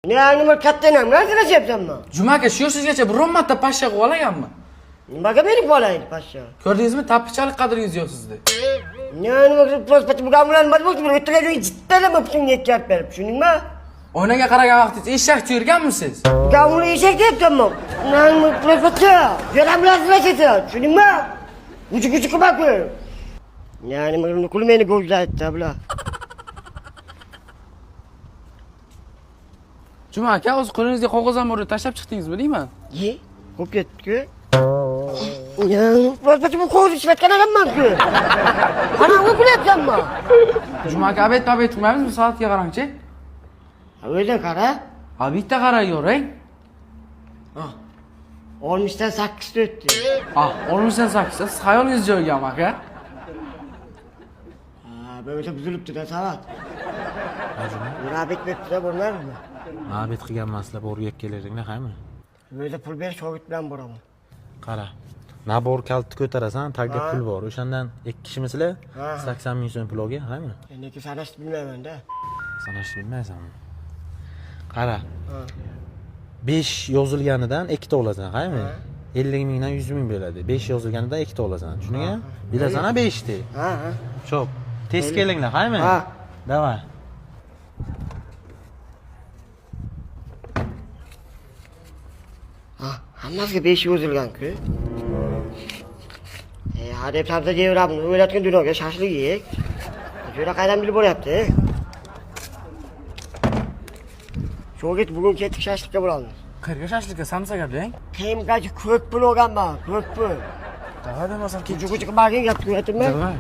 Ne nima kattadan nasıl yapsanmi? Jumaga shu sizgacha biron marta pashsha qilib olaganmi? Nimaga berib olaylik pashsha? Ko'rdingizmi, tappichalik qadringiz yo'q sizda. Nima prospekt bugamlar nima bo'ldi? O'tirgan jittalama putingga yetkazib berib, tushundingmi? Oynaga qaragan vaqtingiz eshakchi yurganmisiz? Bugamlar eshak deyapmanmi? Nima prospekt? Yaramlashlasizlar, tushundingmi? Uchi qilib qo'y. Nima qilmayni go'zlaydi bular. Juma aka, o'z qo'lingizga qog'ozdan borib tashlab chiqdingizmi deyman? Ye, qo'yib ketdi-ku. Prospekt bu qo'yib ishlatgan ekanman-ku. Ana o'qilyapsanmi? Juma aka, obed qilmaymizmi? Soatga qarang-chi. O'zing qara. Ha, bitta qarayavering. 60 dan 8 o'tdi. Ha, 60 dan 8. Siz xayolingiz joyigami aka? Böyle buzilibdi-da savat. Rabit betdi-da bo'lmaydimi? Ma'bet qilgan masala borib kelaringlar, qaymi? O'zi pul berish shogird bilan boraman. Qara. Nabor kaltni ko'tarasan, tagga pul bor. O'shandan 2 kishimisizlar 80 ming so'm pul olgan, qaymi? Endi sanashni bilmayman-da. Sanashni bilmaysanmi? Qara. 5 yozilganidan 2 ta olasan, qaymi? 50 mingdan 100 ming bo'ladi. 5 yozilganidan 2 ta olasan. Tushundingmi? Bilasan-a 5 ta. Ha. Chop. Tez kelinglar, qaymi? Ha. Davay. Hammasiga 5 yozilgan-ku. Hadeb sabza yeyveramiz. O'ylatgan dunyoga shashlik yeyik. Jo'ra qaydan bilib bo'lyapti? Shogird bugun ketdik shashlikka boramiz. Qayerga shashlikka samsaga bilang? Kiyimgacha ko'p pul olganman, ko'p pul. Davay demasam, Kuchi bargin gapni aytmayman. davay.